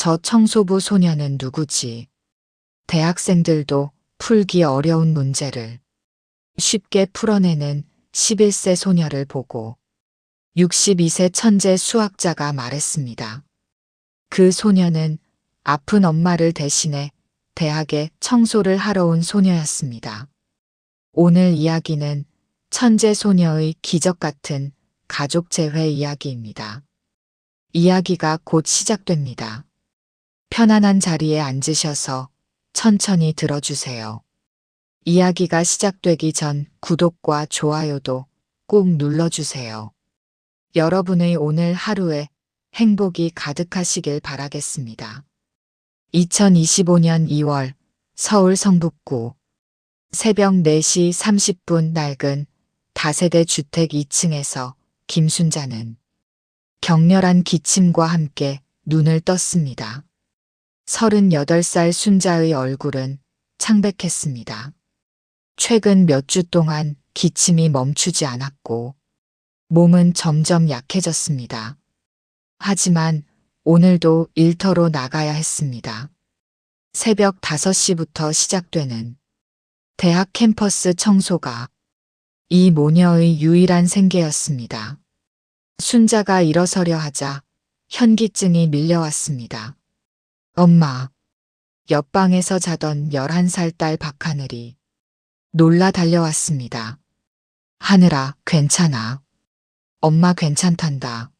저 청소부 소녀는 누구지? 대학생들도 풀기 어려운 문제를 쉽게 풀어내는 11세 소녀를 보고 62세 천재 수학자가 말했습니다. 그 소녀는 아픈 엄마를 대신해 대학에 청소를 하러 온 소녀였습니다. 오늘 이야기는 천재 소녀의 기적 같은 가족 재회 이야기입니다. 이야기가 곧 시작됩니다. 편안한 자리에 앉으셔서 천천히 들어주세요. 이야기가 시작되기 전 구독과 좋아요도 꼭 눌러주세요. 여러분의 오늘 하루에 행복이 가득하시길 바라겠습니다. 2025년 2월 서울 성북구 새벽 4시 30분 낡은 다세대 주택 2층에서 김순자는 격렬한 기침과 함께 눈을 떴습니다. 38살 순자의 얼굴은 창백했습니다. 최근 몇 주 동안 기침이 멈추지 않았고 몸은 점점 약해졌습니다. 하지만 오늘도 일터로 나가야 했습니다. 새벽 5시부터 시작되는 대학 캠퍼스 청소가 이 모녀의 유일한 생계였습니다. 순자가 일어서려 하자 현기증이 밀려왔습니다. 엄마. 옆방에서 자던 11살 딸 박하늘이 놀라 달려왔습니다. 하늘아, 괜찮아. 엄마 괜찮단다.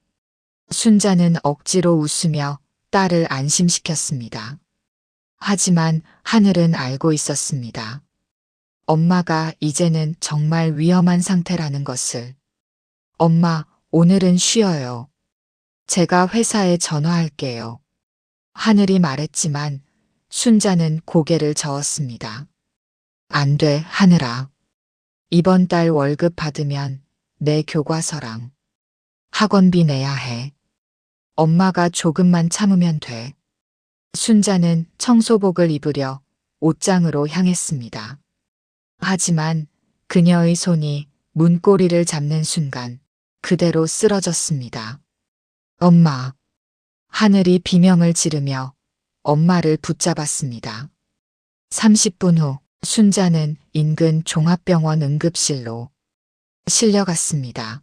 순자는 억지로 웃으며 딸을 안심시켰습니다. 하지만 하늘은 알고 있었습니다. 엄마가 이제는 정말 위험한 상태라는 것을. 엄마, 오늘은 쉬어요. 제가 회사에 전화할게요. 하늘이 말했지만 순자는 고개를 저었습니다. 안 돼, 하늘아. 이번 달 월급 받으면 내 교과서랑 학원비 내야 해. 엄마가 조금만 참으면 돼. 순자는 청소복을 입으려 옷장으로 향했습니다. 하지만 그녀의 손이 문고리를 잡는 순간 그대로 쓰러졌습니다. 엄마. 하늘이 비명을 지르며 엄마를 붙잡았습니다. 30분 후 순자는 인근 종합병원 응급실로 실려갔습니다.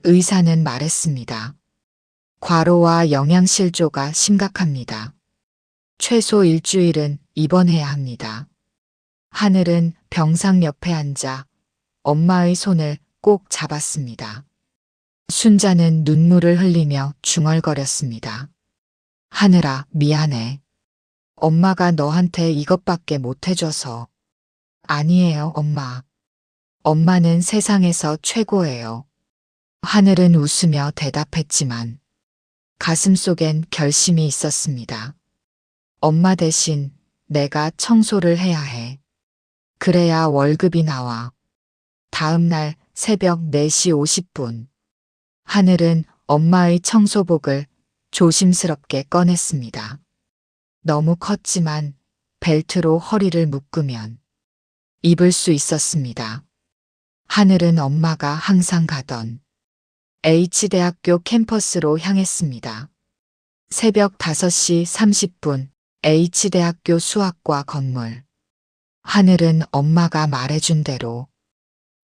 의사는 말했습니다. 과로와 영양실조가 심각합니다. 최소 일주일은 입원해야 합니다. 하늘은 병상 옆에 앉아 엄마의 손을 꼭 잡았습니다. 순자는 눈물을 흘리며 중얼거렸습니다. 하늘아, 미안해. 엄마가 너한테 이것밖에 못 해줘서. 아니에요, 엄마. 엄마는 세상에서 최고예요. 하늘은 웃으며 대답했지만 가슴속엔 결심이 있었습니다. 엄마 대신 내가 청소를 해야 해. 그래야 월급이 나와. 다음 날 새벽 4시 50분. 하늘은 엄마의 청소복을 조심스럽게 꺼냈습니다. 너무 컸지만 벨트로 허리를 묶으면 입을 수 있었습니다. 하늘은 엄마가 항상 가던 H대학교 캠퍼스로 향했습니다. 새벽 5시 30분 H대학교 수학과 건물. 하늘은 엄마가 말해준 대로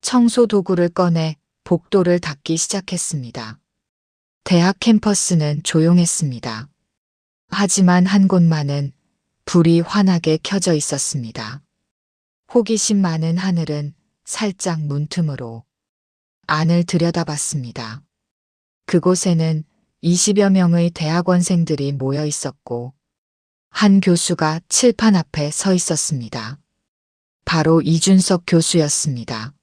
청소 도구를 꺼내 복도를 닦기 시작했습니다. 대학 캠퍼스는 조용했습니다. 하지만 한 곳만은 불이 환하게 켜져 있었습니다. 호기심 많은 하늘은 살짝 문틈으로 안을 들여다봤습니다. 그곳에는 20여 명의 대학원생들이 모여 있었고 한 교수가 칠판 앞에 서 있었습니다. 바로 이준석 교수였습니다.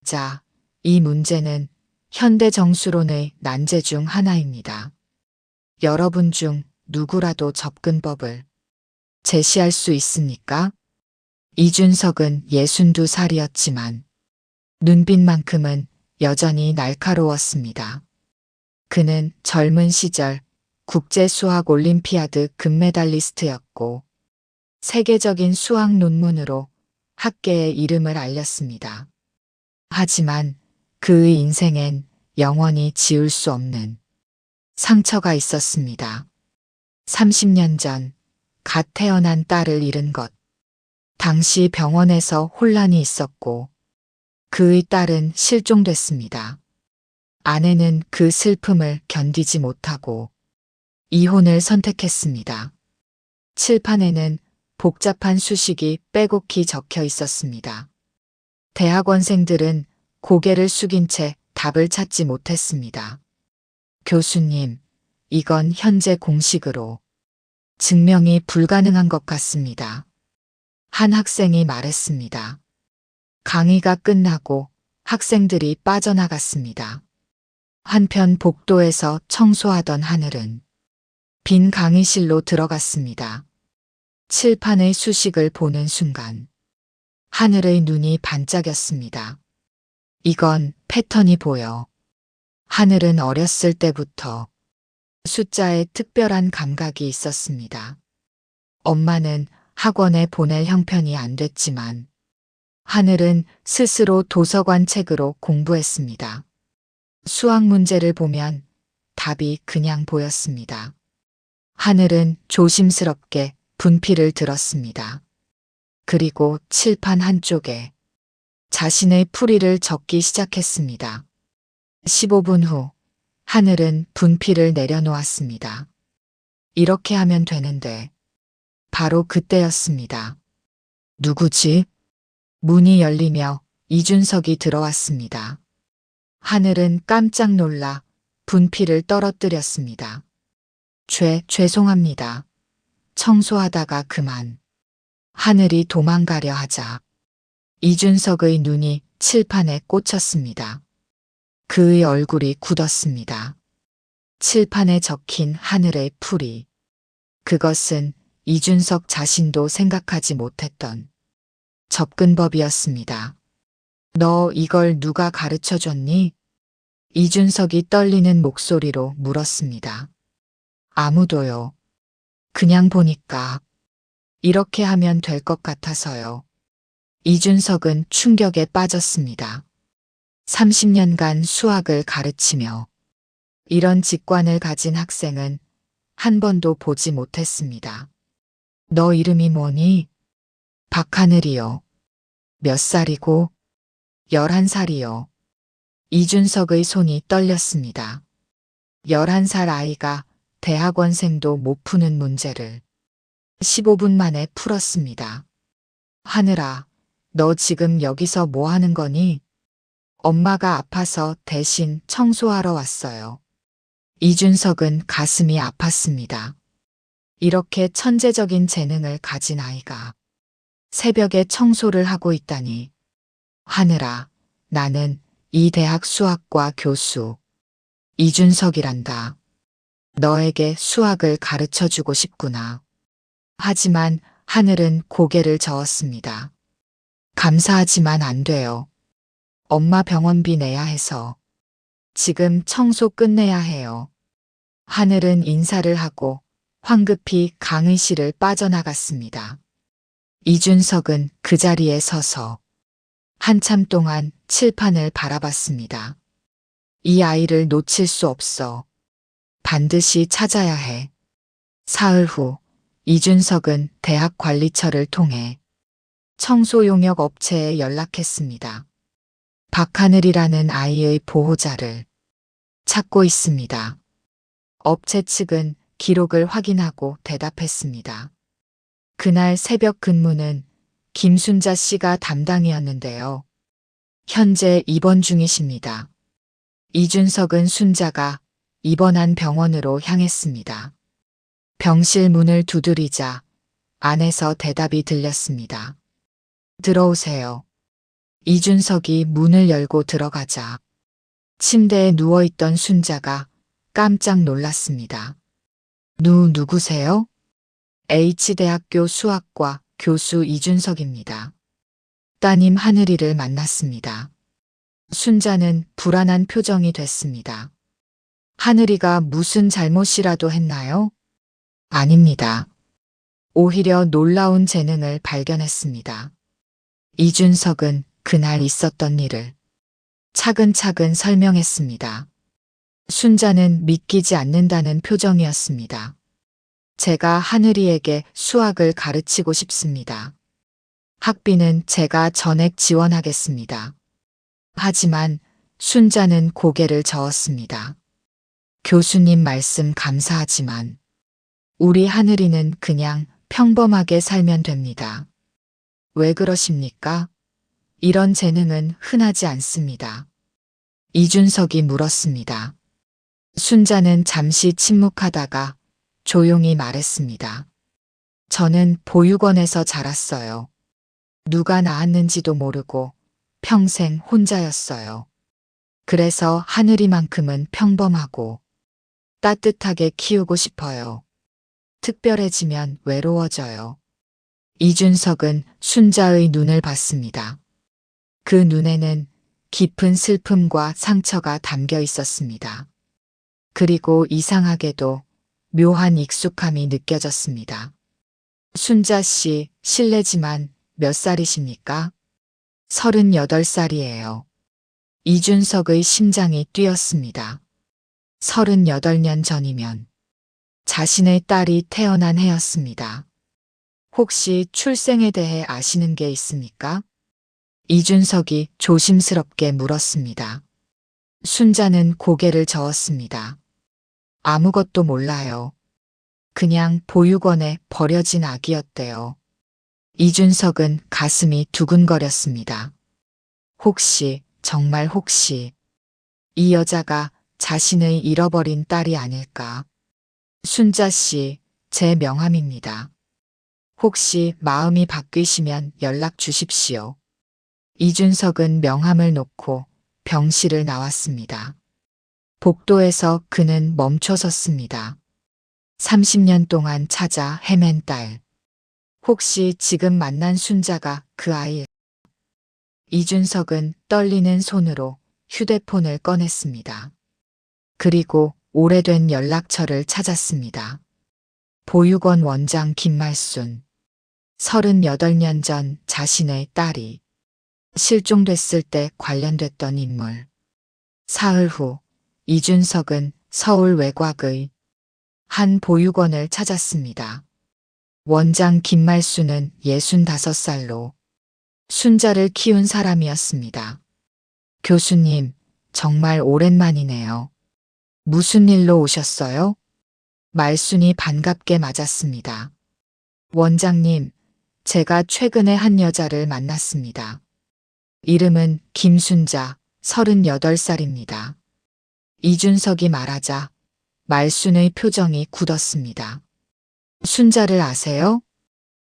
자, 이 문제는 현대 정수론의 난제 중 하나입니다. 여러분 중 누구라도 접근법을 제시할 수 있습니까? 이준석은 62살이었지만 눈빛만큼은 여전히 날카로웠습니다. 그는 젊은 시절 국제수학 올림피아드 금메달리스트였고 세계적인 수학 논문으로 학계의 이름을 알렸습니다. 하지만 그의 인생엔 영원히 지울 수 없는 상처가 있었습니다. 30년 전 갓 태어난 딸을 잃은 것. 당시 병원에서 혼란이 있었고 그의 딸은 실종됐습니다. 아내는 그 슬픔을 견디지 못하고 이혼을 선택했습니다. 칠판에는 복잡한 수식이 빼곡히 적혀 있었습니다. 대학원생들은 고개를 숙인 채 답을 찾지 못했습니다. 교수님, 이건 현재 공식으로 증명이 불가능한 것 같습니다. 한 학생이 말했습니다. 강의가 끝나고 학생들이 빠져나갔습니다. 한편 복도에서 청소하던 하늘은 빈 강의실로 들어갔습니다. 칠판의 수식을 보는 순간 하늘의 눈이 반짝였습니다. 이건 패턴이 보여. 하늘은 어렸을 때부터 숫자에 특별한 감각이 있었습니다. 엄마는 학원에 보낼 형편이 안 됐지만 하늘은 스스로 도서관 책으로 공부했습니다. 수학 문제를 보면 답이 그냥 보였습니다. 하늘은 조심스럽게 분필을 들었습니다. 그리고 칠판 한쪽에 자신의 풀이를 적기 시작했습니다. 15분 후 하늘은 분필을 내려놓았습니다. 이렇게 하면 되는데 바로 그때였습니다. 누구지? 문이 열리며 이준석이 들어왔습니다. 하늘은 깜짝 놀라 분필을 떨어뜨렸습니다. 죄송합니다. 청소하다가 그만. 하늘이 도망가려 하자 이준석의 눈이 칠판에 꽂혔습니다. 그의 얼굴이 굳었습니다. 칠판에 적힌 하늘의 풀이. 그것은 이준석 자신도 생각하지 못했던 접근법이었습니다. 너 이걸 누가 가르쳐 줬니? 이준석이 떨리는 목소리로 물었습니다. 아무도요. 그냥 보니까 이렇게 하면 될 것 같아서요. 이준석은 충격에 빠졌습니다. 30년간 수학을 가르치며 이런 직관을 가진 학생은 한 번도 보지 못했습니다. 너 이름이 뭐니? 박하늘이요. 몇 살이고? 11살이요. 이준석의 손이 떨렸습니다. 11살 아이가 대학원생도 못 푸는 문제를 15분 만에 풀었습니다. 하늘아, 너 지금 여기서 뭐 하는 거니? 엄마가 아파서 대신 청소하러 왔어요. 이준석은 가슴이 아팠습니다. 이렇게 천재적인 재능을 가진 아이가 새벽에 청소를 하고 있다니. 하늘아, 나는 이 대학 수학과 교수 이준석이란다. 너에게 수학을 가르쳐 주고 싶구나. 하지만 하늘은 고개를 저었습니다. 감사하지만 안 돼요. 엄마 병원비 내야 해서. 지금 청소 끝내야 해요. 하늘은 인사를 하고 황급히 강의실을 빠져나갔습니다. 이준석은 그 자리에 서서 한참 동안 칠판을 바라봤습니다. 이 아이를 놓칠 수 없어. 반드시 찾아야 해. 사흘 후 이준석은 대학 관리처를 통해 청소 용역 업체에 연락했습니다. 박하늘이라는 아이의 보호자를 찾고 있습니다. 업체 측은 기록을 확인하고 대답했습니다. 그날 새벽 근무는 김순자 씨가 담당이었는데요. 현재 입원 중이십니다. 이준석은 순자가 입원한 병원으로 향했습니다. 병실 문을 두드리자 안에서 대답이 들렸습니다. 들어오세요. 이준석이 문을 열고 들어가자 침대에 누워있던 순자가 깜짝 놀랐습니다. 누구세요? H대학교 수학과 교수 이준석입니다. 따님 하늘이를 만났습니다. 순자는 불안한 표정이 됐습니다. 하늘이가 무슨 잘못이라도 했나요? 아닙니다. 오히려 놀라운 재능을 발견했습니다. 이준석은 그날 있었던 일을 차근차근 설명했습니다. 순자는 믿기지 않는다는 표정이었습니다. 제가 하늘이에게 수학을 가르치고 싶습니다. 학비는 제가 전액 지원하겠습니다. 하지만 순자는 고개를 저었습니다. 교수님 말씀 감사하지만 우리 하늘이는 그냥 평범하게 살면 됩니다. 왜 그러십니까? 이런 재능은 흔하지 않습니다. 이준석이 물었습니다. 순자는 잠시 침묵하다가 조용히 말했습니다. 저는 보육원에서 자랐어요. 누가 낳았는지도 모르고 평생 혼자였어요. 그래서 하늘이만큼은 평범하고 따뜻하게 키우고 싶어요. 특별해지면 외로워져요. 이준석은 순자의 눈을 봤습니다. 그 눈에는 깊은 슬픔과 상처가 담겨 있었습니다. 그리고 이상하게도 묘한 익숙함이 느껴졌습니다. 순자 씨, 실례지만 몇 살이십니까? 38살이에요. 이준석의 심장이 뛰었습니다. 38년 전이면 자신의 딸이 태어난 해였습니다. 혹시 출생에 대해 아시는 게 있습니까? 이준석이 조심스럽게 물었습니다. 순자는 고개를 저었습니다. 아무것도 몰라요. 그냥 보육원에 버려진 아기였대요. 이준석은 가슴이 두근거렸습니다. 혹시, 정말 혹시, 이 여자가 자신의 잃어버린 딸이 아닐까? 순자 씨, 제 명함입니다. 혹시 마음이 바뀌시면 연락 주십시오. 이준석은 명함을 놓고 병실을 나왔습니다. 복도에서 그는 멈춰 섰습니다. 30년 동안 찾아 헤맨 딸. 혹시 지금 만난 순자가 그 아이? 이준석은 떨리는 손으로 휴대폰을 꺼냈습니다. 그리고 오래된 연락처를 찾았습니다. 보육원 원장 김말순. 38년 전 자신의 딸이 실종됐을 때 관련됐던 인물. 사흘 후 이준석은 서울 외곽의 한 보육원을 찾았습니다. 원장 김말순은 65살로 순자를 키운 사람이었습니다. 교수님, 정말 오랜만이네요. 무슨 일로 오셨어요? 말순이 반갑게 맞았습니다. 원장님, 제가 최근에 한 여자를 만났습니다. 이름은 김순자, 38살입니다. 이준석이 말하자 말순의 표정이 굳었습니다. 순자를 아세요?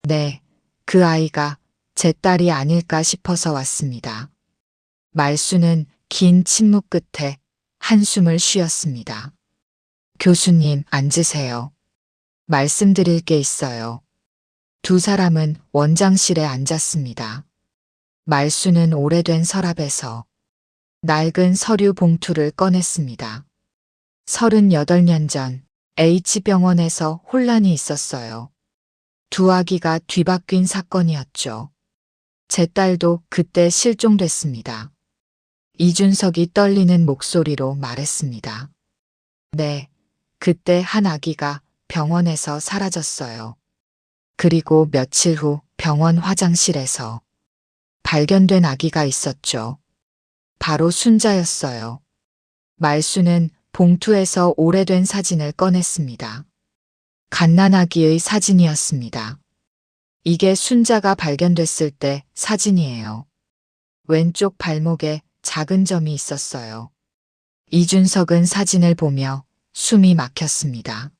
네, 그 아이가 제 딸이 아닐까 싶어서 왔습니다. 말순은 긴 침묵 끝에 한숨을 쉬었습니다. 교수님, 앉으세요. 말씀드릴 게 있어요. 두 사람은 원장실에 앉았습니다. 말순은 오래된 서랍에서 낡은 서류 봉투를 꺼냈습니다. 38년 전 H병원에서 혼란이 있었어요. 두 아기가 뒤바뀐 사건이었죠. 제 딸도 그때 실종됐습니다. 이준석이 떨리는 목소리로 말했습니다. 네, 그때 한 아기가 병원에서 사라졌어요. 그리고 며칠 후 병원 화장실에서 발견된 아기가 있었죠. 바로 순자였어요. 말순은 봉투에서 오래된 사진을 꺼냈습니다. 갓난아기의 사진이었습니다. 이게 순자가 발견됐을 때 사진이에요. 왼쪽 발목에 작은 점이 있었어요. 이준석은 사진을 보며 숨이 막혔습니다.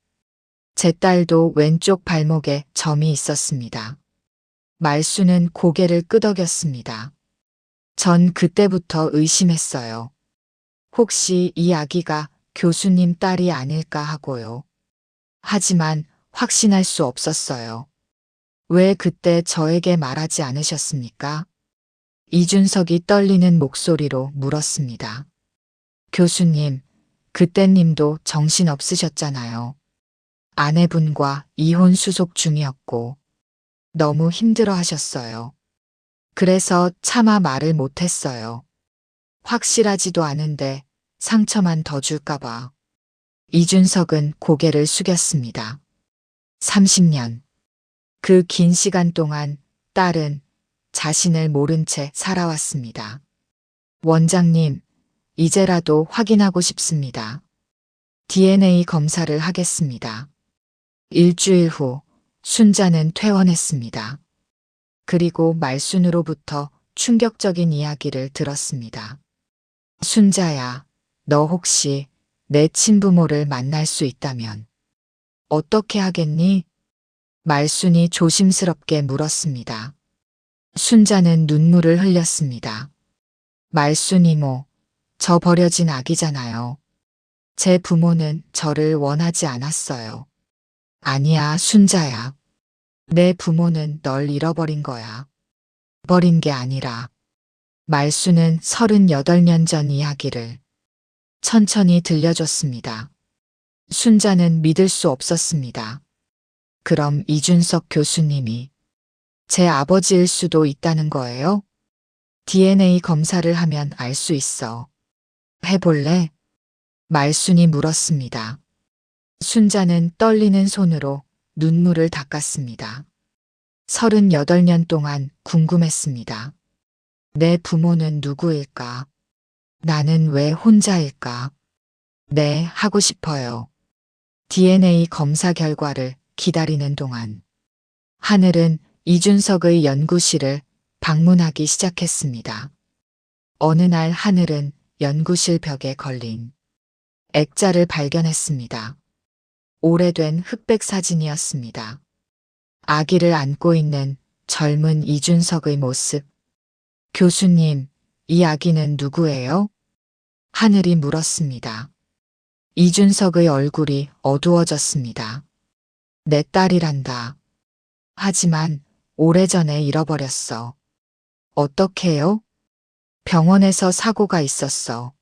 제 딸도 왼쪽 발목에 점이 있었습니다. 말순은 고개를 끄덕였습니다. 전 그때부터 의심했어요. 혹시 이 아기가 교수님 딸이 아닐까 하고요. 하지만 확신할 수 없었어요. 왜 그때 저에게 말하지 않으셨습니까? 이준석이 떨리는 목소리로 물었습니다. 교수님, 그때 님도 정신 없으셨잖아요. 아내분과 이혼 수속 중이었고 너무 힘들어 하셨어요. 그래서 차마 말을 못했어요. 확실하지도 않은데 상처만 더 줄까봐. 이준석은 고개를 숙였습니다. 30년. 그 긴 시간 동안 딸은 자신을 모른 채 살아왔습니다. 원장님, 이제라도 확인하고 싶습니다. DNA 검사를 하겠습니다. 일주일 후 순자는 퇴원했습니다. 그리고 말순으로부터 충격적인 이야기를 들었습니다. 순자야, 너 혹시 내 친부모를 만날 수 있다면 어떻게 하겠니? 말순이 조심스럽게 물었습니다. 순자는 눈물을 흘렸습니다. 말순 이모, 저 버려진 아기잖아요. 제 부모는 저를 원하지 않았어요. 아니야, 순자야. 내 부모는 널 잃어버린 거야. 버린 게 아니라. 말순은 38년 전 이야기를 천천히 들려줬습니다. 순자는 믿을 수 없었습니다. 그럼 이준석 교수님이 제 아버지일 수도 있다는 거예요? DNA 검사를 하면 알 수 있어. 해볼래? 말순이 물었습니다. 순자는 떨리는 손으로 눈물을 닦았습니다. 38년 동안 궁금했습니다. 내 부모는 누구일까? 나는 왜 혼자일까? 네, 하고 싶어요. DNA 검사 결과를 기다리는 동안 하늘은 이준석의 연구실을 방문하기 시작했습니다. 어느 날 하늘은 연구실 벽에 걸린 액자를 발견했습니다. 오래된 흑백 사진이었습니다. 아기를 안고 있는 젊은 이준석의 모습. 교수님, 이 아기는 누구예요? 하늘이 물었습니다. 이준석의 얼굴이 어두워졌습니다. 내 딸이란다. 하지만 오래전에 잃어버렸어. 어떻게요? 병원에서 사고가 있었어.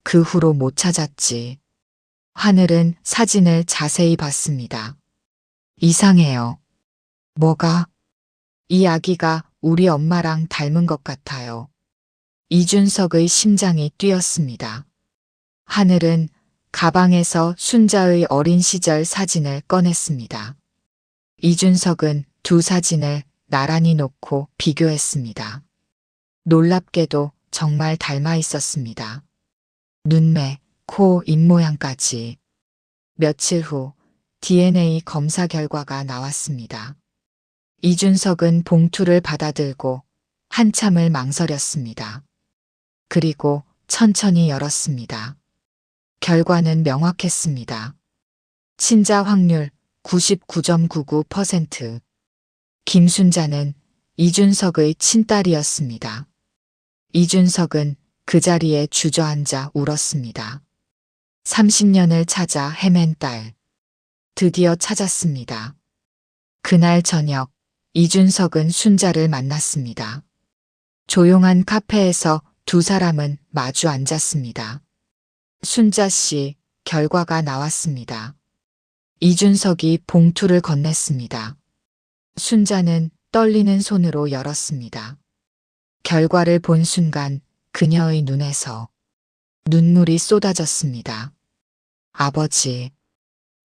그 후로 못 찾았지. 하늘은 사진을 자세히 봤습니다. 이상해요. 뭐가? 이 아기가 우리 엄마랑 닮은 것 같아요. 이준석의 심장이 뛰었습니다. 하늘은 가방에서 순자의 어린 시절 사진을 꺼냈습니다. 이준석은 두 사진을 나란히 놓고 비교했습니다. 놀랍게도 정말 닮아 있었습니다. 눈매, 코, 입모양까지. 며칠 후 DNA 검사 결과가 나왔습니다. 이준석은 봉투를 받아들고 한참을 망설였습니다. 그리고 천천히 열었습니다. 결과는 명확했습니다. 친자 확률 99.99%. 김순자는 이준석의 친딸이었습니다. 이준석은 그 자리에 주저앉아 울었습니다. 30년을 찾아 헤맨 딸. 드디어 찾았습니다. 그날 저녁 이준석은 순자를 만났습니다. 조용한 카페에서 두 사람은 마주 앉았습니다. 순자 씨, 결과가 나왔습니다. 이준석이 봉투를 건넸습니다. 순자는 떨리는 손으로 열었습니다. 결과를 본 순간 그녀의 눈에서 눈물이 쏟아졌습니다. 아버지.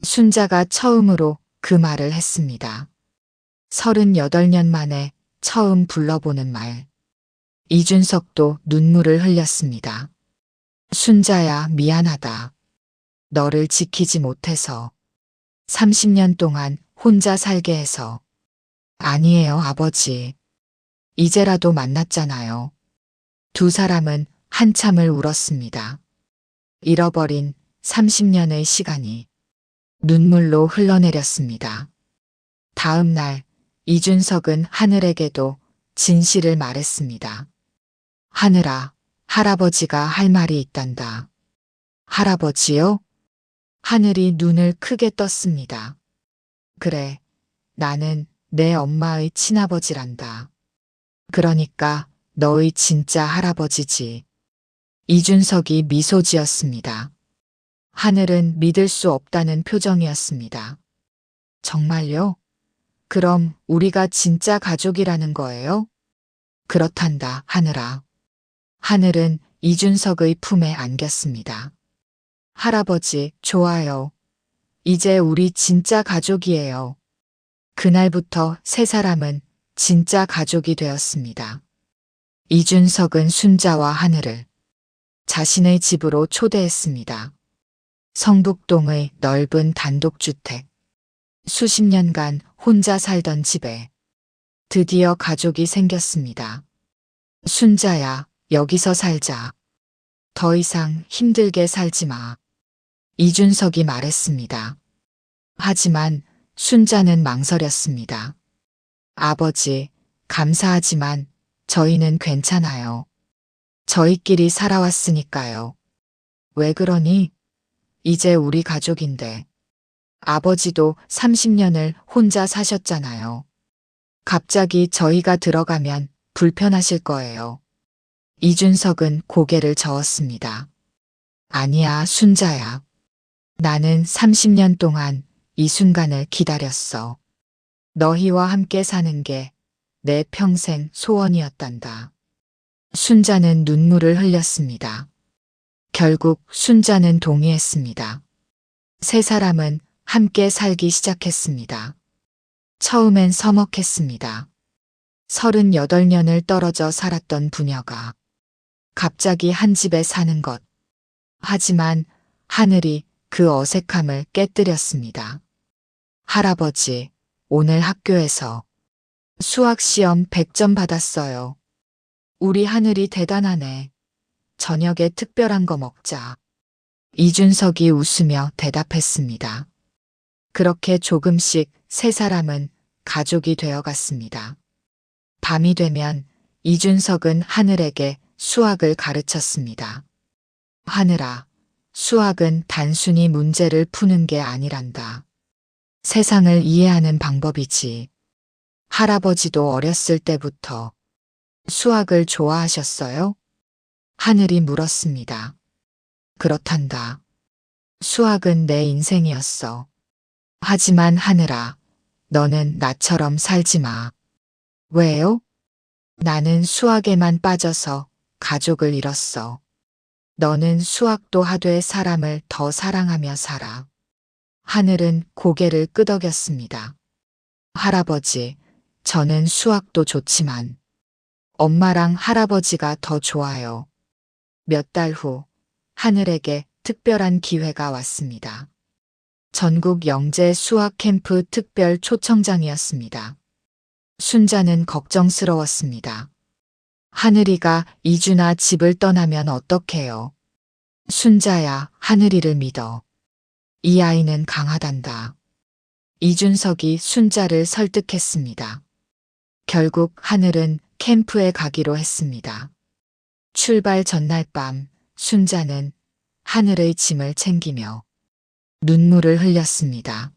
순자가 처음으로 그 말을 했습니다. 38년 만에 처음 불러보는 말. 이준석도 눈물을 흘렸습니다. 순자야, 미안하다. 너를 지키지 못해서. 30년 동안 혼자 살게 해서. 아니에요, 아버지. 이제라도 만났잖아요. 두 사람은 한참을 울었습니다. 잃어버린 30년의 시간이 눈물로 흘러내렸습니다. 다음 날 이준석은 하늘에게도 진실을 말했습니다. 하늘아, 할아버지가 할 말이 있단다. 할아버지요? 하늘이 눈을 크게 떴습니다. 그래, 나는 내 엄마의 친아버지란다. 그러니까 너의 진짜 할아버지지. 이준석이 미소 지었습니다. 하늘은 믿을 수 없다는 표정이었습니다. 정말요? 그럼 우리가 진짜 가족이라는 거예요? 그렇단다, 하늘아. 하늘은 이준석의 품에 안겼습니다. 할아버지, 좋아요. 이제 우리 진짜 가족이에요. 그날부터 세 사람은 진짜 가족이 되었습니다. 이준석은 순자와 하늘을 자신의 집으로 초대했습니다. 성북동의 넓은 단독주택. 수십 년간 혼자 살던 집에 드디어 가족이 생겼습니다. 순자야, 여기서 살자. 더 이상 힘들게 살지 마. 이준석이 말했습니다. 하지만 순자는 망설였습니다. 아버지, 감사하지만 저희는 괜찮아요. 저희끼리 살아왔으니까요. 왜 그러니? 이제 우리 가족인데. 아버지도 30년을 혼자 사셨잖아요. 갑자기 저희가 들어가면 불편하실 거예요. 이준석은 고개를 저었습니다. 아니야, 순자야. 나는 30년 동안 이 순간을 기다렸어. 너희와 함께 사는 게 내 평생 소원이었단다. 순자는 눈물을 흘렸습니다. 결국 순자는 동의했습니다. 세 사람은 함께 살기 시작했습니다. 처음엔 서먹했습니다. 38년을 떨어져 살았던 부녀가 갑자기 한 집에 사는 것. 하지만 하늘이 그 어색함을 깨뜨렸습니다. 할아버지, 오늘 학교에서 수학시험 100점 받았어요. 우리 하늘이 대단하네. 저녁에 특별한 거 먹자. 이준석이 웃으며 대답했습니다. 그렇게 조금씩 세 사람은 가족이 되어갔습니다. 밤이 되면 이준석은 하늘에게 수학을 가르쳤습니다. 하늘아, 수학은 단순히 문제를 푸는 게 아니란다. 세상을 이해하는 방법이지. 할아버지도 어렸을 때부터 수학을 좋아하셨어요? 하늘이 물었습니다. 그렇단다. 수학은 내 인생이었어. 하지만 하늘아, 너는 나처럼 살지 마. 왜요? 나는 수학에만 빠져서 가족을 잃었어. 너는 수학도 하되 사람을 더 사랑하며 살아. 하늘은 고개를 끄덕였습니다. 할아버지, 저는 수학도 좋지만 엄마랑 할아버지가 더 좋아요. 몇 달 후 하늘에게 특별한 기회가 왔습니다. 전국 영재 수학 캠프 특별 초청장이었습니다. 순자는 걱정스러웠습니다. 하늘이가 이주나 집을 떠나면 어떡해요? 순자야, 하늘이를 믿어. 이 아이는 강하단다. 이준석이 순자를 설득했습니다. 결국 하늘은 캠프에 가기로 했습니다. 출발 전날 밤 순자는 하늘의 짐을 챙기며 눈물을 흘렸습니다.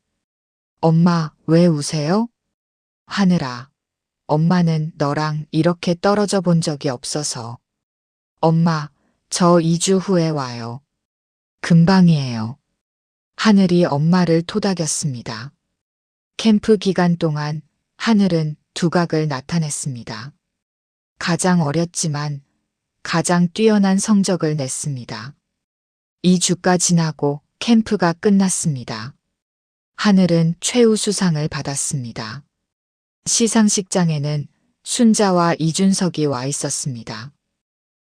엄마, 왜 우세요? 하늘아, 엄마는 너랑 이렇게 떨어져 본 적이 없어서. 엄마, 저 2주 후에 와요. 금방이에요. 하늘이 엄마를 토닥였습니다. 캠프 기간 동안 하늘은 두각을 나타냈습니다. 가장 어렸지만 가장 뛰어난 성적을 냈습니다. 2주가 지나고 캠프가 끝났습니다. 하늘은 최우수상을 받았습니다. 시상식장에는 순자와 이준석이 와 있었습니다.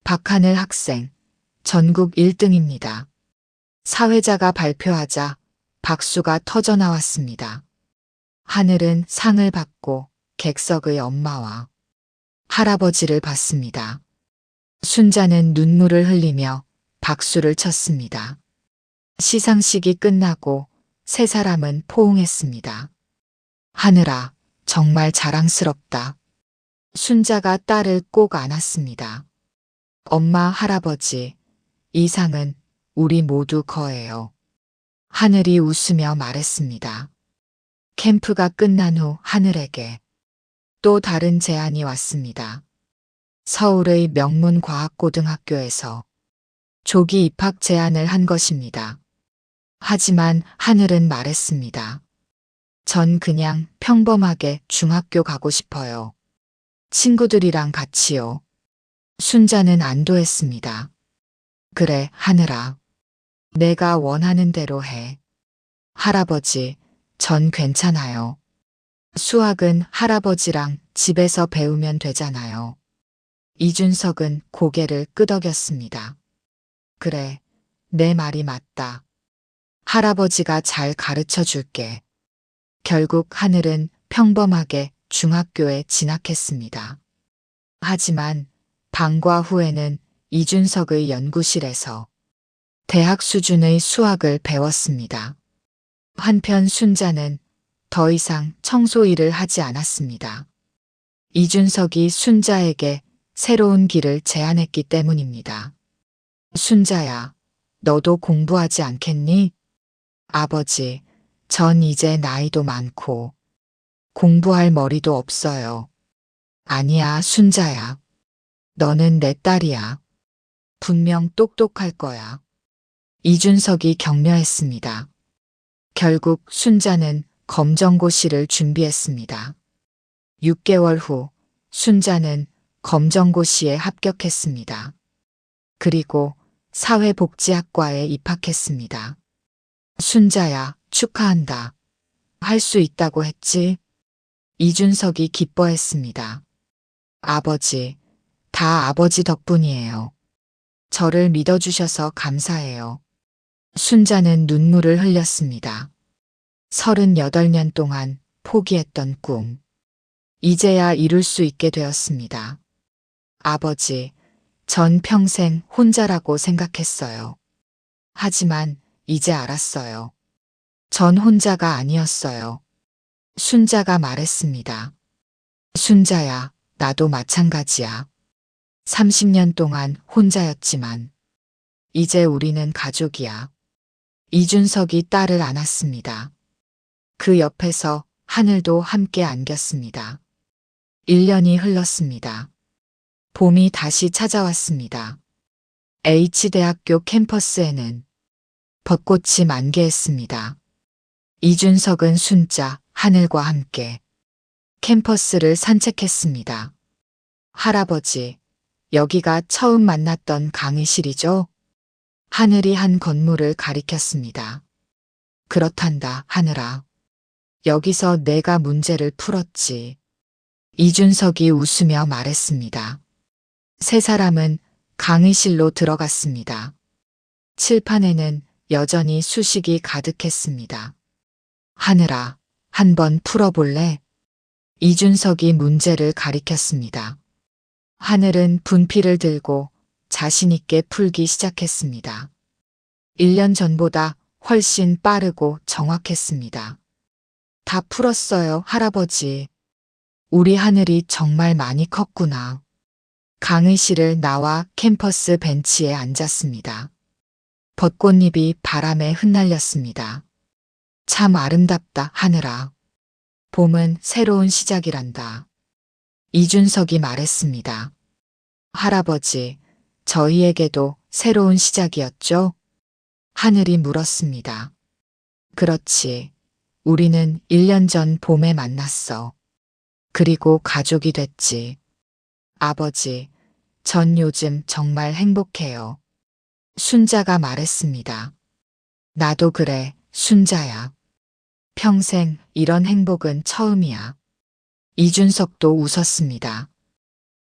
박하늘 학생, 전국 1등입니다. 사회자가 발표하자 박수가 터져 나왔습니다. 하늘은 상을 받고 객석의 엄마와 할아버지를 봤습니다. 순자는 눈물을 흘리며 박수를 쳤습니다. 시상식이 끝나고 세 사람은 포옹했습니다. 하늘아, 정말 자랑스럽다. 순자가 딸을 꼭 안았습니다. 엄마, 할아버지, 이 상은 우리 모두 거예요. 하늘이 웃으며 말했습니다. 캠프가 끝난 후 하늘에게 또 다른 제안이 왔습니다. 서울의 명문과학고등학교에서 조기 입학 제안을 한 것입니다. 하지만 하늘은 말했습니다. 전 그냥 평범하게 중학교 가고 싶어요. 친구들이랑 같이요. 순자는 안도했습니다. 그래, 하늘아. 내가 원하는 대로 해. 할아버지, 전 괜찮아요. 수학은 할아버지랑 집에서 배우면 되잖아요. 이준석은 고개를 끄덕였습니다. 그래, 내 말이 맞다. 할아버지가 잘 가르쳐 줄게. 결국 하늘은 평범하게 중학교에 진학했습니다. 하지만 방과 후에는 이준석의 연구실에서 대학 수준의 수학을 배웠습니다. 한편 순자는 더 이상 청소 일을 하지 않았습니다. 이준석이 순자에게 새로운 길을 제안했기 때문입니다. 순자야, 너도 공부하지 않겠니? 아버지, 전 이제 나이도 많고 공부할 머리도 없어요. 아니야, 순자야. 너는 내 딸이야. 분명 똑똑할 거야. 이준석이 격려했습니다. 결국 순자는 검정고시를 준비했습니다. 6개월 후 순자는 검정고시에 합격했습니다. 그리고 사회복지학과에 입학했습니다. 순자야, 축하한다. 할 수 있다고 했지? 이준석이 기뻐했습니다. 아버지, 다 아버지 덕분이에요. 저를 믿어주셔서 감사해요. 순자는 눈물을 흘렸습니다. 38년 동안 포기했던 꿈. 이제야 이룰 수 있게 되었습니다. 아버지, 전 평생 혼자라고 생각했어요. 하지만 이제 알았어요. 전 혼자가 아니었어요. 순자가 말했습니다. 순자야, 나도 마찬가지야. 30년 동안 혼자였지만 이제 우리는 가족이야. 이준석이 딸을 안았습니다. 그 옆에서 하늘도 함께 안겼습니다. 1년이 흘렀습니다. 봄이 다시 찾아왔습니다. H대학교 캠퍼스에는 벚꽃이 만개했습니다. 이준석은 순자, 하늘과 함께 캠퍼스를 산책했습니다. 할아버지, 여기가 처음 만났던 강의실이죠? 하늘이 한 건물을 가리켰습니다. 그렇단다, 하늘아. 여기서 내가 문제를 풀었지. 이준석이 웃으며 말했습니다. 세 사람은 강의실로 들어갔습니다. 칠판에는 여전히 수식이 가득했습니다. 하늘아, 한번 풀어볼래? 이준석이 문제를 가리켰습니다. 하늘은 분필을 들고 자신 있게 풀기 시작했습니다. 1년 전보다 훨씬 빠르고 정확했습니다. 다 풀었어요, 할아버지. 우리 하늘이 정말 많이 컸구나. 강의실을 나와 캠퍼스 벤치에 앉았습니다. 벚꽃잎이 바람에 흩날렸습니다. 참 아름답다, 하늘아. 봄은 새로운 시작이란다. 이준석이 말했습니다. 할아버지, 저희에게도 새로운 시작이었죠? 하늘이 물었습니다. 그렇지. 우리는 1년 전 봄에 만났어. 그리고 가족이 됐지. 아버지, 전 요즘 정말 행복해요. 순자가 말했습니다. 나도 그래, 순자야. 평생 이런 행복은 처음이야. 이준석도 웃었습니다.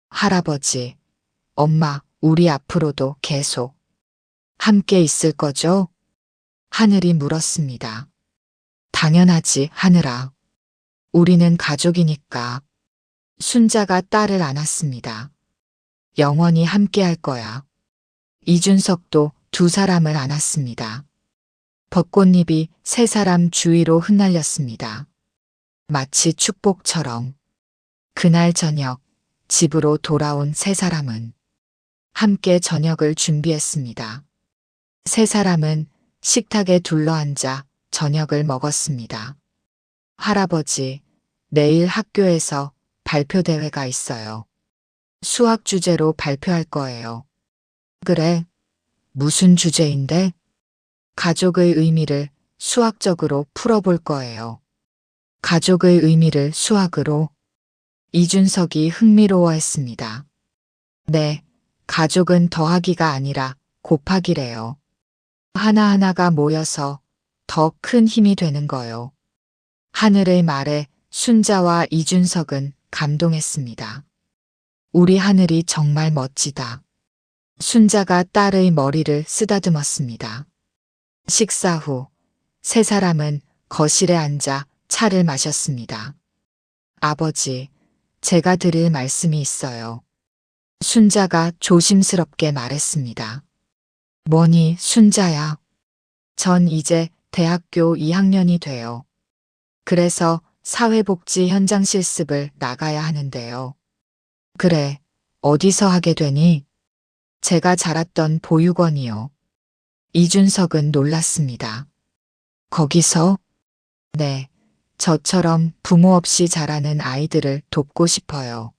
할아버지, 엄마, 우리 앞으로도 계속 함께 있을 거죠? 하늘이 물었습니다. 당연하지, 하늘아. 우리는 가족이니까. 순자가 딸을 안았습니다. 영원히 함께 할 거야. 이준석도 두 사람을 안았습니다. 벚꽃잎이 세 사람 주위로 흩날렸습니다. 마치 축복처럼. 그날 저녁 집으로 돌아온 세 사람은 함께 저녁을 준비했습니다. 세 사람은 식탁에 둘러앉아 저녁을 먹었습니다. 할아버지, 내일 학교에서 발표 대회가 있어요. 수학 주제로 발표할 거예요. 그래, 무슨 주제인데? 가족의 의미를 수학적으로 풀어볼 거예요. 가족의 의미를 수학으로? 이준석이 흥미로워했습니다. 네, 가족은 더하기가 아니라 곱하기래요. 하나하나가 모여서 더 큰 힘이 되는 거요. 하늘의 말에 순자와 이준석은 감동했습니다. 우리 하늘이 정말 멋지다. 순자가 딸의 머리를 쓰다듬었습니다. 식사 후 세 사람은 거실에 앉아 차를 마셨습니다. 아버지, 제가 드릴 말씀이 있어요. 순자가 조심스럽게 말했습니다. 뭐니, 순자야? 전 이제 대학교 2학년이 돼요. 그래서 사회복지 현장 실습을 나가야 하는데요. 그래, 어디서 하게 되니? 제가 자랐던 보육원이요. 이준석은 놀랐습니다. 거기서? 네, 저처럼 부모 없이 자라는 아이들을 돕고 싶어요.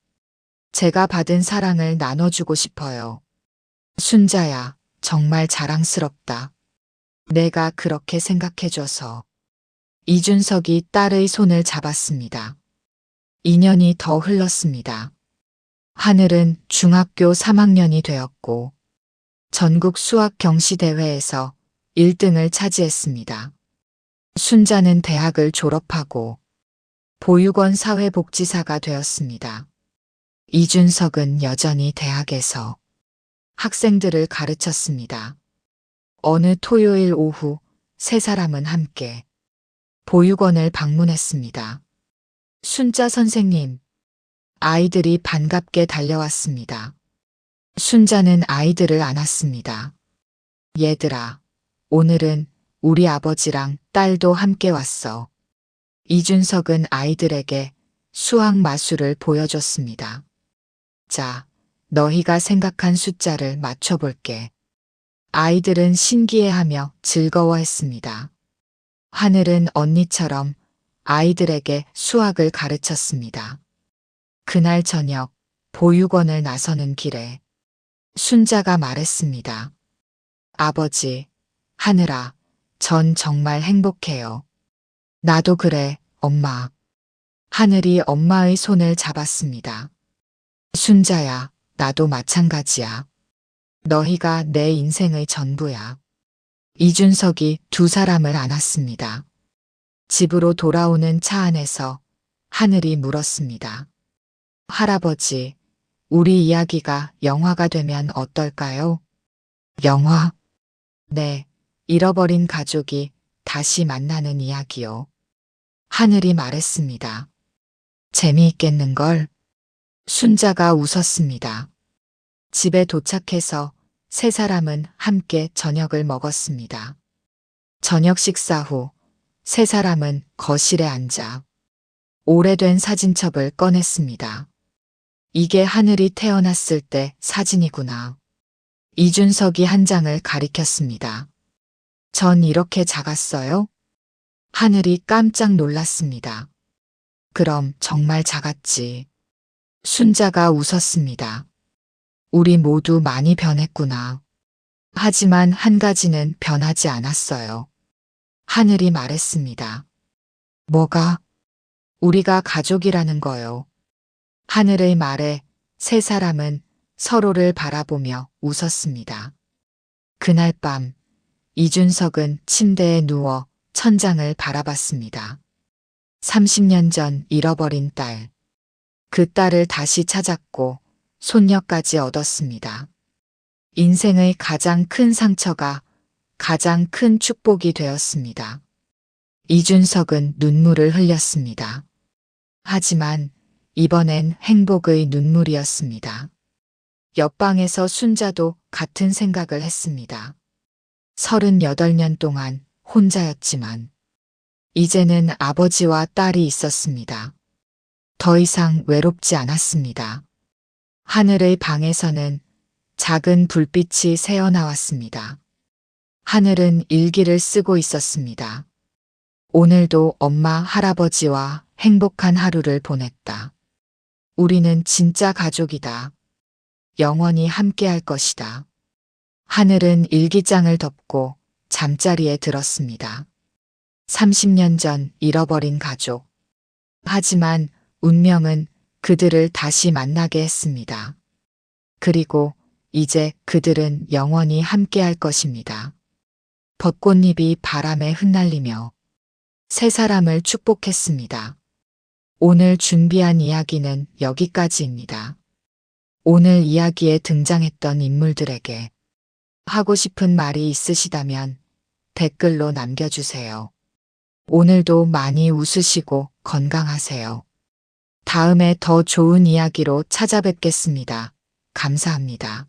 제가 받은 사랑을 나눠주고 싶어요. 순자야, 정말 자랑스럽다. 내가 그렇게 생각해줘서. 이준석이 딸의 손을 잡았습니다. 2년이 더 흘렀습니다. 하늘은 중학교 3학년이 되었고 전국 수학 경시대회에서 1등을 차지했습니다. 순자는 대학을 졸업하고 보육원 사회복지사가 되었습니다. 이준석은 여전히 대학에서 학생들을 가르쳤습니다. 어느 토요일 오후 세 사람은 함께 보육원을 방문했습니다. 순자 선생님, 아이들이 반갑게 달려왔습니다. 순자는 아이들을 안았습니다. 얘들아, 오늘은 우리 아버지랑 딸도 함께 왔어. 이준석은 아이들에게 수학 마술을 보여줬습니다. 자, 너희가 생각한 숫자를 맞춰볼게. 아이들은 신기해하며 즐거워했습니다. 하늘은 언니처럼 아이들에게 수학을 가르쳤습니다. 그날 저녁 보육원을 나서는 길에 순자가 말했습니다. 아버지, 하늘아, 전 정말 행복해요. 나도 그래, 엄마. 하늘이 엄마의 손을 잡았습니다. 순자야, 나도 마찬가지야. 너희가 내 인생의 전부야. 이준석이 두 사람을 안았습니다. 집으로 돌아오는 차 안에서 하늘이 물었습니다. 할아버지, 우리 이야기가 영화가 되면 어떨까요? 영화? 네, 잃어버린 가족이 다시 만나는 이야기요. 하늘이 말했습니다. 재미있겠는걸? 순자가 웃었습니다. 집에 도착해서 세 사람은 함께 저녁을 먹었습니다. 저녁 식사 후 세 사람은 거실에 앉아 오래된 사진첩을 꺼냈습니다. 이게 하늘이 태어났을 때 사진이구나. 이준석이 한 장을 가리켰습니다. 전 이렇게 작았어요? 하늘이 깜짝 놀랐습니다. 그럼 정말 작았지. 순자가 웃었습니다. 우리 모두 많이 변했구나. 하지만 한 가지는 변하지 않았어요. 하늘이 말했습니다. 뭐가? 우리가 가족이라는 거요. 하늘의 말에 세 사람은 서로를 바라보며 웃었습니다. 그날 밤 이준석은 침대에 누워 천장을 바라봤습니다. 30년 전 잃어버린 딸. 그 딸을 다시 찾았고 손녀까지 얻었습니다. 인생의 가장 큰 상처가 가장 큰 축복이 되었습니다. 이준석은 눈물을 흘렸습니다. 하지만 이번엔 행복의 눈물이었습니다. 옆방에서 순자도 같은 생각을 했습니다. 38년 동안 혼자였지만 이제는 아버지와 딸이 있었습니다. 더 이상 외롭지 않았습니다. 하늘의 방에서는 작은 불빛이 새어나왔습니다. 하늘은 일기를 쓰고 있었습니다. 오늘도 엄마, 할아버지와 행복한 하루를 보냈다. 우리는 진짜 가족이다. 영원히 함께할 것이다. 하늘은 일기장을 덮고 잠자리에 들었습니다. 30년 전 잃어버린 가족. 하지만 운명은 그들을 다시 만나게 했습니다. 그리고 이제 그들은 영원히 함께할 것입니다. 벚꽃잎이 바람에 흩날리며 세 사람을 축복했습니다. 오늘 준비한 이야기는 여기까지입니다. 오늘 이야기에 등장했던 인물들에게 하고 싶은 말이 있으시다면 댓글로 남겨주세요. 오늘도 많이 웃으시고 건강하세요. 다음에 더 좋은 이야기로 찾아뵙겠습니다. 감사합니다.